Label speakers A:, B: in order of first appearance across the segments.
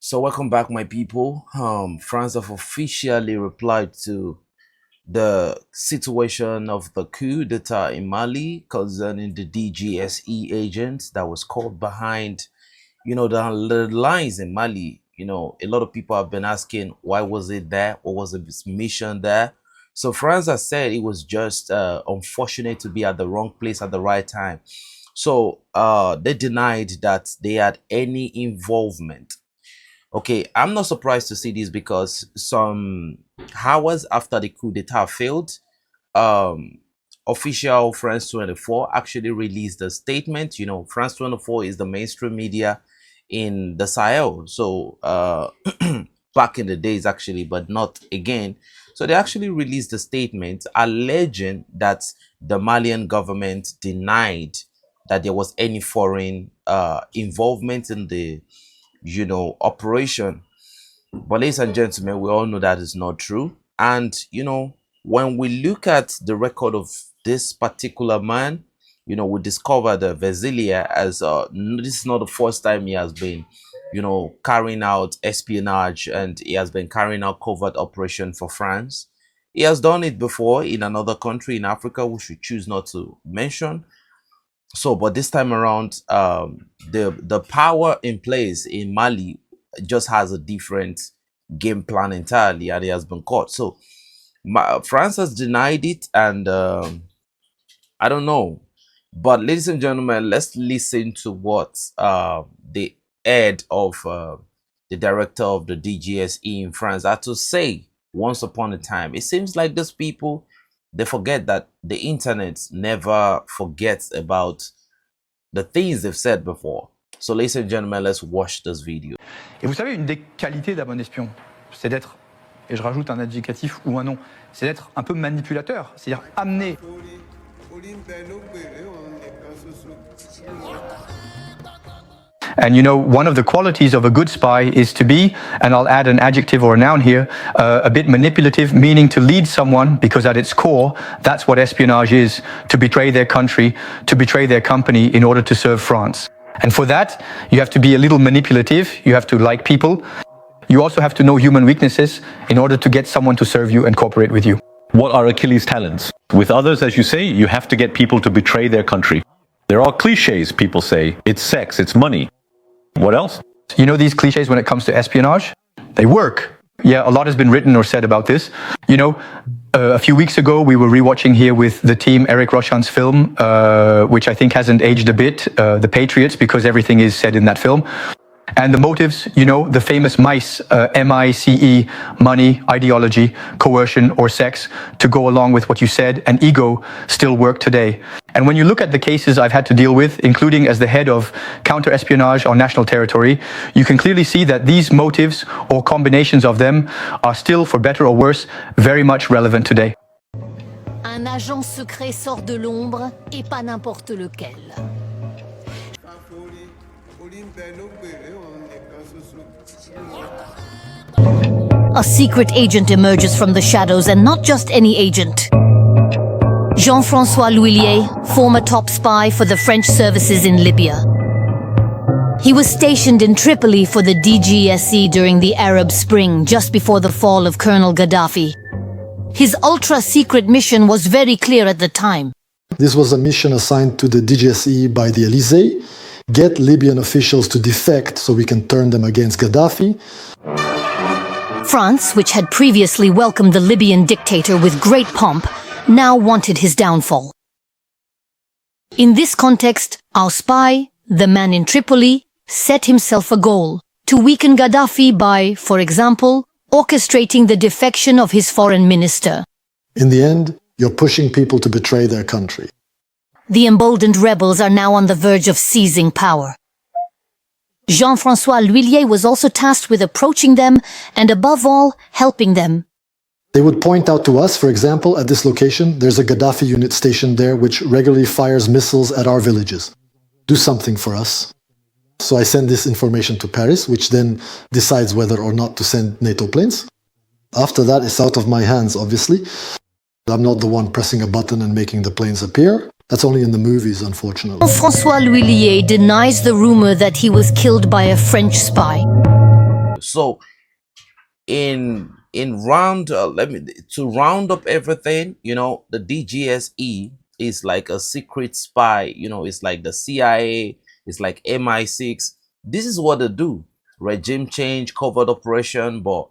A: So welcome back, my people. France have officially replied to the situation of the coup d'etat in Mali concerning the DGSE agent that was caught behind, the lines in Mali. A lot of people have been asking, why was it there? What was its mission there? So France has said it was just unfortunate to be at the wrong place at the right time. So they denied that they had any involvement. Okay, I'm not surprised to see this because some hours after the coup d'etat failed, um, official France 24 actually released a statement. France 24 is the mainstream media in the Sahel. So back in the days, actually, but not again. So they actually released a statement alleging that the Malian government denied that there was any foreign involvement in the operation. But ladies and gentlemen, we all know that is not true. And when we look at the record of this particular man, we discover that Vasilia as this is not the first time he has been carrying out espionage, and he has been carrying out covert operation for France. He has done it before in another country in Africa, which we choose not to mention. So, but this time around, the power in place in Mali just has a different game plan entirely, and it has been caught. So, France has denied it, and I don't know. But, ladies and gentlemen, let's listen to what the head of the director of the DGSE in France had to say once upon a time. It seems like these people, they forget that the internet never forgets about the things they've said before. So, ladies and gentlemen, let's watch this video.
B: Et vous savez, une des qualités d'un bon espion, c'est d'être, et je rajoute un adjectif ou un nom, c'est d'être un peu manipulateur, c'est-à-dire amener. And one of the qualities of a good spy is to be, and I'll add an adjective or a noun here, a bit manipulative, meaning to lead someone, because at its core, that's what espionage is, to betray their country, to betray their company in order to serve France. And for that, you have to be a little manipulative, you have to like people, you also have to know human weaknesses in order to get someone to serve you and cooperate with you.
C: What are Achilles' talents? With others, as you say, you have to get people to betray their country. There are cliches, people say. It's sex, it's money. What else?
B: These cliches when it comes to espionage, they work. Yeah, a lot has been written or said about this. A few weeks ago, we were rewatching here with the team Eric Rochan's film, which I think hasn't aged a bit, The Patriots, because everything is said in that film. And the motives, the famous MICE, M-I-C-E, money, ideology, coercion, or sex, to go along with what you said, and ego still work today. And when you look at the cases I've had to deal with, including as the head of counter-espionage on national territory, you can clearly see that these motives, or combinations of them, are still, for better or worse, very much relevant today.
D: Un agent secret sort de l'ombre, et pas n'importe lequel. A secret agent emerges from the shadows, and not just any agent. Jean-François L'Huillier, former top spy for the French services in Libya. He was stationed in Tripoli for the DGSE during the Arab Spring, just before the fall of Colonel Gaddafi. His ultra-secret mission was very clear at the time.
E: This was a mission assigned to the DGSE by the Elysee. Get Libyan officials to defect so we can turn them against Gaddafi.
D: France, which had previously welcomed the Libyan dictator with great pomp, now wanted his downfall. In this context, our spy, the man in Tripoli, set himself a goal: to weaken Gaddafi by, for example, orchestrating the defection of his foreign minister.
E: In the end, you're pushing people to betray their country.
D: The emboldened rebels are now on the verge of seizing power. Jean-François L'Huillier was also tasked with approaching them and, above all, helping them.
E: They would point out to us, for example, at this location, there's a Gaddafi unit stationed there which regularly fires missiles at our villages. Do something for us. So I send this information to Paris, which then decides whether or not to send NATO planes. After that, it's out of my hands, obviously. I'm not the one pressing a button and making the planes appear. That's only in the movies, unfortunately.
D: François L'Huillier denies the rumor that he was killed by a French spy.
A: So in round let me to round up everything, the DGSE is like a secret spy, it's like the CIA, it's like MI6. This is what they do: regime change, covert operation. But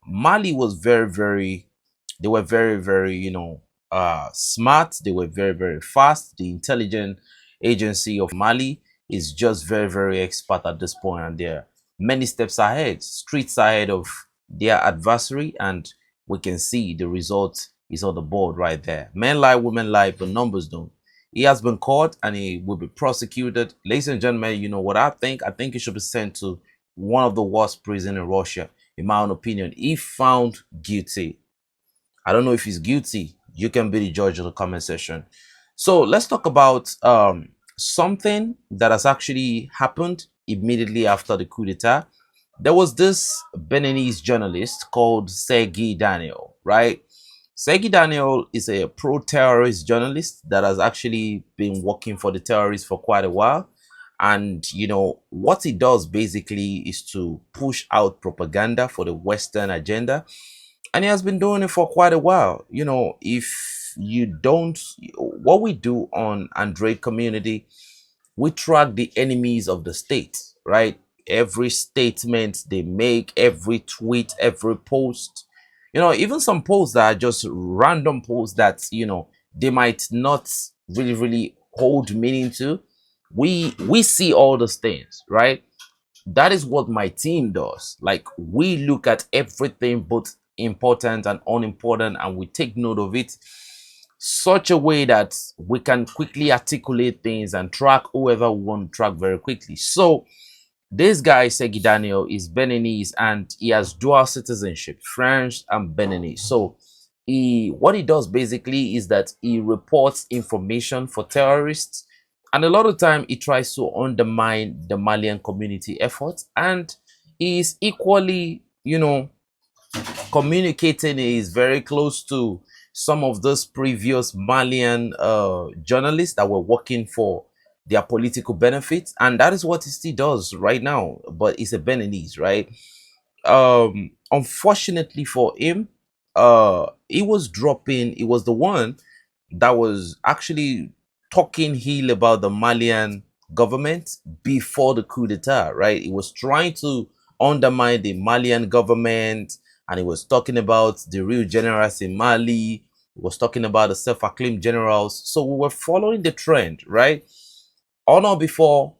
A: Mali was very, they were very, smart. They were very fast. The intelligence agency of Mali is just very expert at this point, and they're many steps ahead, streets ahead of their adversary, and we can see the result is on the board right there. Men lie, women lie, but numbers don't. He has been caught and he will be prosecuted. Ladies and gentlemen, you know what I think? I think he should be sent to one of the worst prisons in Russia, in my own opinion, if found guilty. I don't know if he's guilty. You can be the judge in the comment section. So let's talk about something that has actually happened immediately after the coup d'etat. There was this Beninese journalist called Sei Daniel, right? Sei Daniel is a pro-terrorist journalist that has actually been working for the terrorists for quite a while. And, what he does basically is to push out propaganda for the Western agenda. And he has been doing it for quite a while. If you don't, what we do on Android community, we track the enemies of the state, right? Every statement they make, every tweet, every post, even some posts that are just random posts that, they might not really hold meaning to. We see all those things, right? That is what my team does. Like, we look at everything, both important and unimportant, and we take note of it such a way that we can quickly articulate things and track whoever we want to track very quickly. So this guy, Sei Daniel, is Beninese and he has dual citizenship, French and Beninese. So what he does basically is that he reports information for terrorists, and a lot of time he tries to undermine the Malian community efforts, and he is equally, communicating. He is very close to some of those previous Malian journalists that were working for their political benefits, and that is what he still does right now. But he's a Beninese, right? Unfortunately for him, he was the one that was actually talking ill about the Malian government before the coup d'etat, right? He was trying to undermine the Malian government, and he was talking about the real generals in Mali. He was talking about the self-acclaimed generals. So we were following the trend, right? Or not before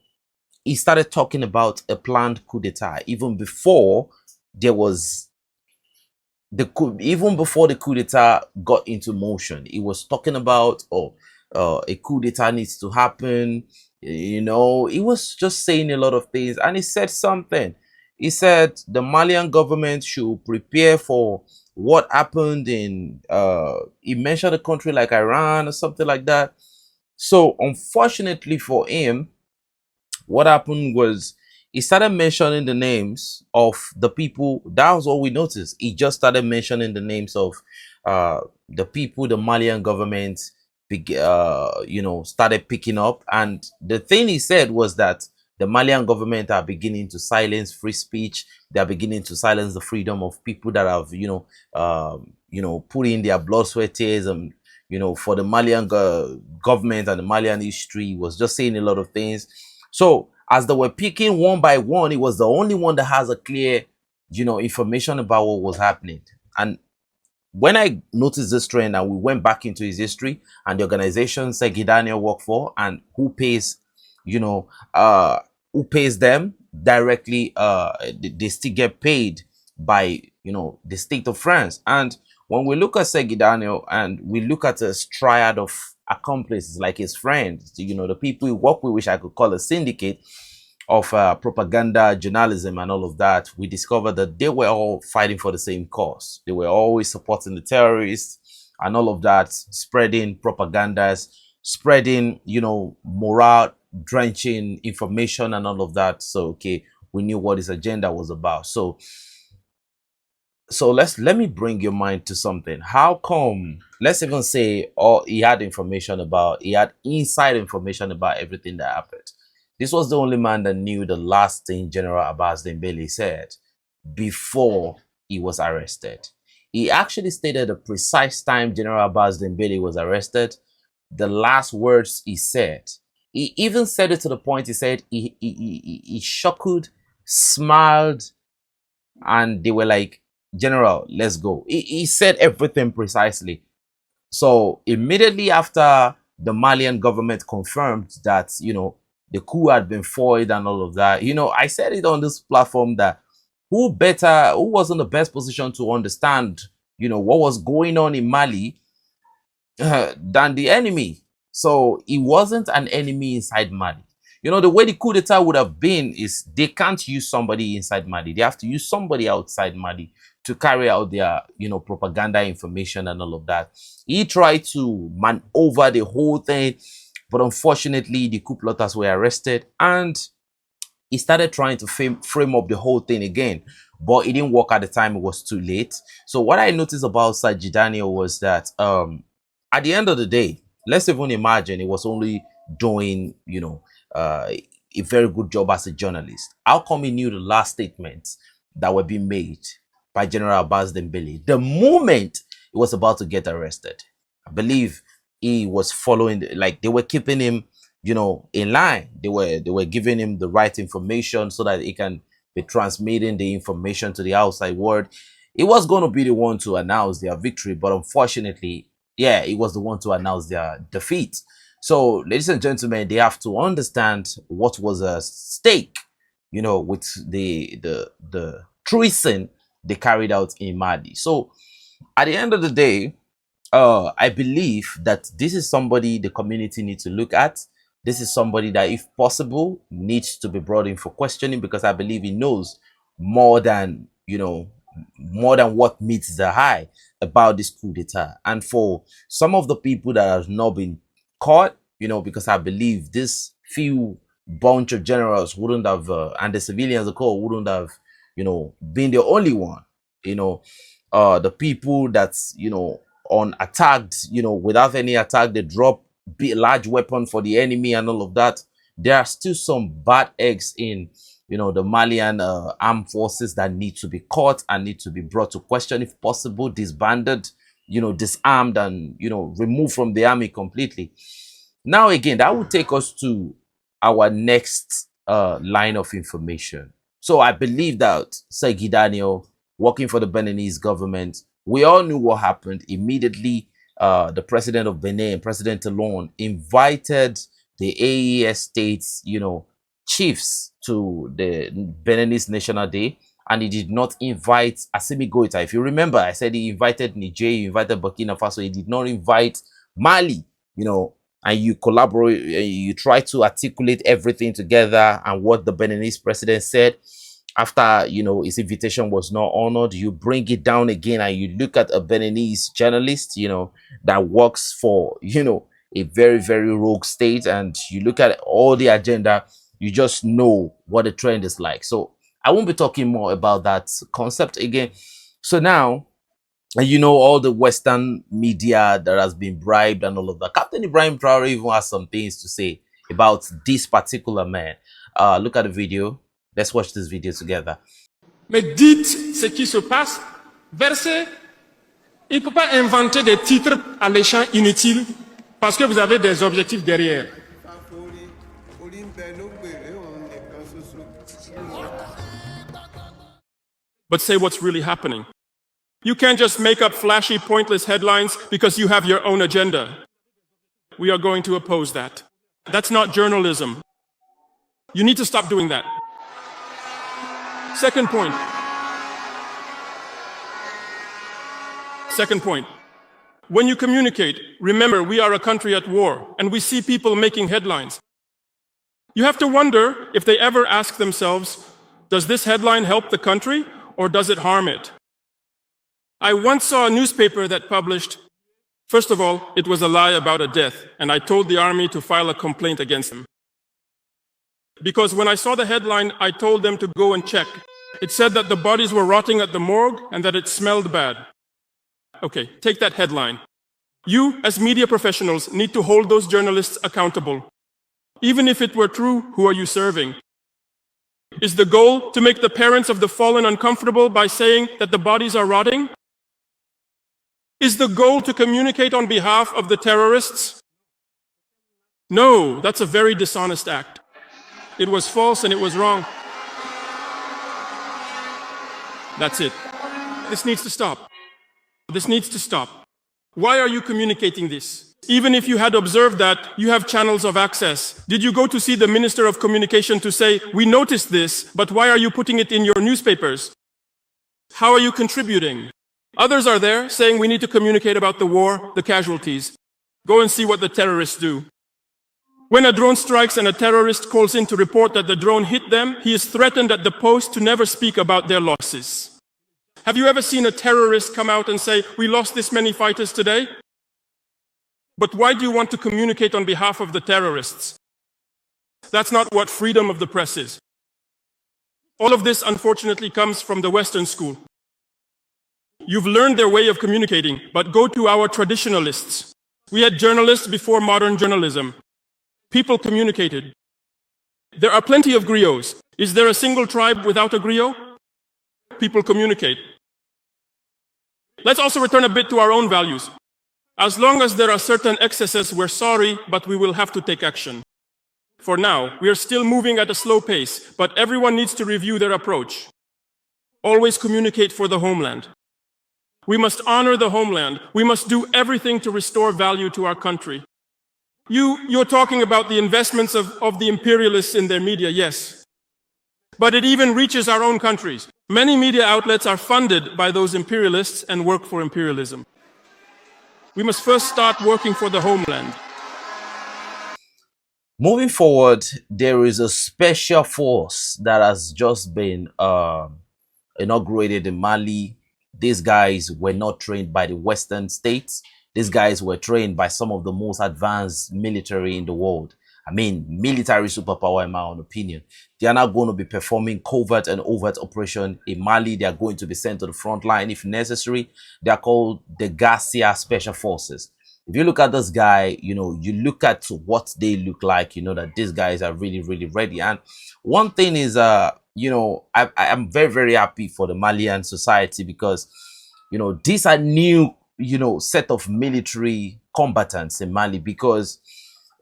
A: he started talking about a planned coup d'etat, even before there was even before the coup d'etat got into motion. He was talking about, a coup d'etat needs to happen. He was just saying a lot of things, and he said something. He said the Malian government should prepare for what happened in he mentioned a country like Iran or something like that. So unfortunately for him, what happened was he started mentioning the names of the people. That was all we noticed. He just started mentioning the names of the people the Malian government started picking up. And the thing he said was that the Malian government are beginning to silence free speech. They are beginning to silence the freedom of people that have put in their blood, sweat, tears, and for the Malian government and the Malian history. He was just saying a lot of things. So as they were picking one by one, he was the only one that has a clear, information about what was happening. And when I noticed this trend and we went back into his history and the organization Sei Daniel worked for and who pays them directly, they still get paid by, the state of France. And when we look at Sei Daniel and we look at a triad of accomplices like his friends, the people he work with, which I could call a syndicate of propaganda, journalism, and all of that, we discovered that they were all fighting for the same cause. They were always supporting the terrorists and all of that, spreading propagandas, spreading, morale drenching information and all of that. So, okay, we knew what his agenda was about. So let me bring your mind to something. How come, let's even say, he had inside information about everything that happened. This was the only man that knew the last thing General Abbas Dembele said. before he was arrested. He actually stated the precise time General Abbas Dembele was arrested, the last words he said. He even said it to the point he said he chuckled, smiled, and they were like, General, let's go. He said everything precisely. So immediately after the Malian government confirmed that, the coup had been foiled and all of that, I said it on this platform that who was in the best position to understand, what was going on in Mali than the enemy. So he wasn't an enemy inside Mali. The way the coup d'etat would have been is they can't use somebody inside Mali. They have to use somebody outside Mali to carry out their, propaganda information and all of that. He tried to man over the whole thing, but unfortunately, the coup plotters were arrested and he started trying to frame up the whole thing again, but it didn't work at the time. It was too late. So what I noticed about Sei Daniel was that at the end of the day, let's even imagine he was only doing, a very good job as a journalist. How come he knew the last statements that were being made by General Abbas Dembele the moment he was about to get arrested? I believe he was following, like they were keeping him, in line. They were giving him the right information so that he can be transmitting the information to the outside world. He was going to be the one to announce their victory, but unfortunately, yeah, he was the one to announce their defeat. So, ladies and gentlemen, they have to understand what was at stake, with the treason they carried out in Mali. So, at the end of the day, I believe that this is somebody the community needs to look at. This is somebody that, if possible, needs to be brought in for questioning, because I believe he knows more than, more than what meets the eye about this coup d'etat. And for some of the people that have not been caught, because I believe this few bunch of generals wouldn't have, and the civilians of course wouldn't have, been the only one, the people that's, on attacked, without any attack, they drop large weapon for the enemy and all of that. There are still some bad eggs in, the Malian armed forces that need to be caught and need to be brought to question, if possible, disbanded, disarmed and, removed from the army completely. Now, again, that will take us to our next line of information. So I believe that Sei Daniel, working for the Beninese government, we all knew what happened immediately. The president of Benin, President Talon, invited the AES states, chiefs to the Beninese National Day, and he did not invite Assimi Goïta. If you remember, I said he invited Niger, he invited Burkina Faso, he did not invite Mali, and you collaborate, you try to articulate everything together, and what the Beninese president said after, his invitation was not honored, you bring it down again and you look at a Beninese journalist, that works for, a very, very rogue state, and you look at all the agenda, you just know what the trend is like. So I won't be talking more about that concept again. So now, all the Western media that has been bribed and all of that. Captain Ibrahim Traore even has some things to say about this particular man. Look at the video. Let's watch this video together.
F: Mais dites ce qui se passe, versez. Il ne faut pas inventer des titres alléchants inutiles parce que vous avez des objectifs derrière. But say what's really happening. You can't just make up flashy, pointless headlines because you have your own agenda. We are going to oppose that. That's not journalism. You need to stop doing that. Second point. When you communicate, remember we are a country at war and we see people making headlines. You have to wonder if they ever ask themselves, does this headline help the country or does it harm it? I once saw a newspaper that published, first of all, it was a lie about a death, and I told the army to file a complaint against them. Because when I saw the headline, I told them to go and check. It said that the bodies were rotting at the morgue and that it smelled bad. Okay, take that headline. You, as media professionals, need to hold those journalists accountable. Even if it were true, who are you serving? Is the goal to make the parents of the fallen uncomfortable by saying that the bodies are rotting? Is the goal to communicate on behalf of the terrorists? No, that's a very dishonest act. It was false and it was wrong. That's it. This needs to stop. This needs to stop. Why are you communicating this? Even if you had observed that, you have channels of access. Did you go to see the Minister of Communication to say, we noticed this, but why are you putting it in your newspapers? How are you contributing? Others are there saying we need to communicate about the war, the casualties. Go and see what the terrorists do. When a drone strikes and a terrorist calls in to report that the drone hit them, he is threatened at the post to never speak about their losses. Have you ever seen a terrorist come out and say, we lost this many fighters today? But why do you want to communicate on behalf of the terrorists? That's not what freedom of the press is. All of this, unfortunately, comes from the Western school. You've learned their way of communicating, but go to our traditionalists. We had journalists before modern journalism. People communicated. There are plenty of griots. Is there a single tribe without a griot? People communicate. Let's also return a bit to our own values. As long as there are certain excesses, we're sorry, but we will have to take action. For now, we are still moving at a slow pace, but everyone needs to review their approach. Always communicate for the homeland. We must honor the homeland. We must do everything to restore value to our country. You're talking about the investments of the imperialists in their media, yes. But it even reaches our own countries. Many media outlets are funded by those imperialists and work for imperialism. We must first start working for the homeland.
A: Moving forward, there is a special force that has just been inaugurated in Mali. These guys were not trained by the Western states. These guys were trained by some of the most advanced military in the world. I mean, military superpower in my own opinion. They are now going to be performing covert and overt operation in Mali. They are going to be sent to the front line if necessary. They are called the Garcia Special Forces. If you look at this guy, you know, you look at what they look like, you know that these guys are really, really ready. And one thing is, you know, I'm very, very happy for the Malian society because, you know, these are new, you know, set of military combatants in Mali because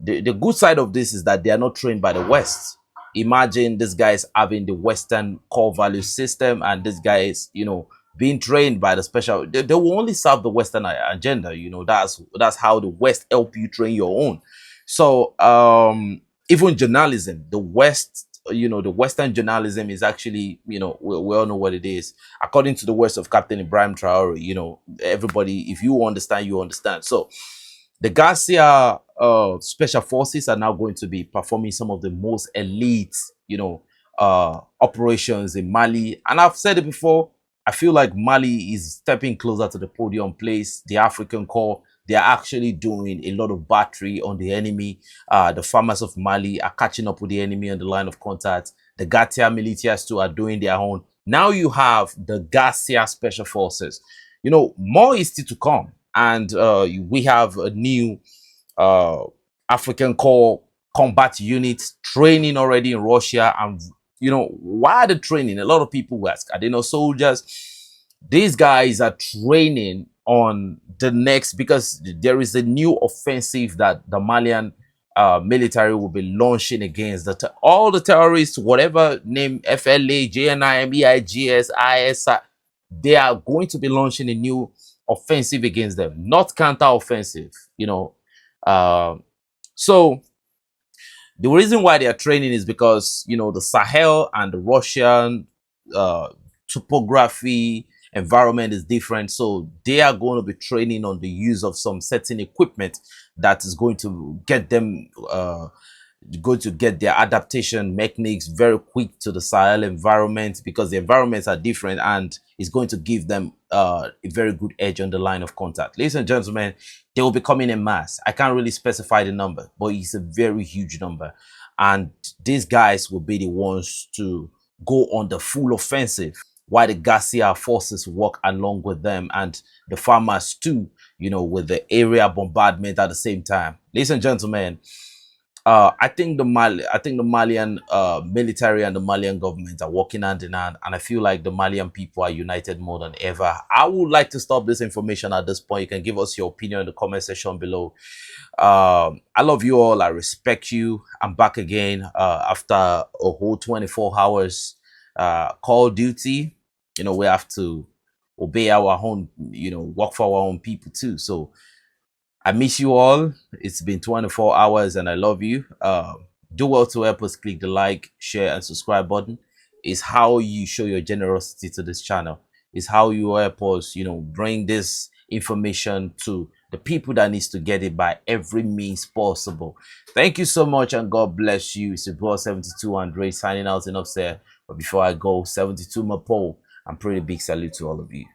A: the good side of this is that they are not trained by the West. Imagine these guys having the Western core value system and these guys, you know, being trained by the special, they will only serve the Western agenda. You know, that's how the West help you train your own. So even journalism, the West, you know, the Western journalism is actually, you know, we all know what it is. According to the words of Captain Ibrahim Traore, you know, everybody, if you understand, you understand. So the Garcia Special Forces are now going to be performing some of the most elite, you know, operations in Mali. And I've said it before, I feel like Mali is stepping closer to the podium place. The African Corps, they are actually doing a lot of battery on the enemy. The farmers of Mali are catching up with the enemy on the line of contact. The Gatia militias too are doing their own. Now you have the Garcia Special Forces. You know, more is still to come. And we have a new African Corps combat unit training already in Russia. And, you know, why are they training? A lot of people ask, are they not soldiers? These guys are training on the next, because there is a new offensive that the Malian military will be launching against all the terrorists, whatever name, FLA, JNI, MEIGS, ISI, they are going to be launching a new offensive against them, not counter-offensive, you know. So the reason why they are training is because, you know, the Sahel and the Russian topography environment is different. So they are going to be training on the use of some certain equipment that is going to get them their adaptation mechanics very quick to the Sahel environment, because the environments are different, and it's going to give them a very good edge on the line of contact. Ladies and gentlemen, they will be coming in mass. I can't really specify the number, but it's a very huge number. And these guys will be the ones to go on the full offensive, while the Garcia forces work along with them, and the farmers too, you know, with the area bombardment at the same time. Ladies and gentlemen, I think the Malian military and the Malian government are working hand in hand, and I feel like the Malian people are united more than ever. I would like to stop this information at this point. You can give us your opinion in the comment section below. I love you all. I respect you. I'm back again after a whole 24 hours call duty. You know, we have to obey our own, you know, work for our own people too. So I miss you all. It's been 24 hours and I love you. Do well to help us click the like, share, and subscribe button. It's how you show your generosity to this channel. It's how you help us, you know, bring this information to the people that needs to get it by every means possible. Thank you so much and God bless you. It's your boy 72 Andre signing out and upstairs. But before I go, 72 Mapo, I'm pretty big salute to all of you.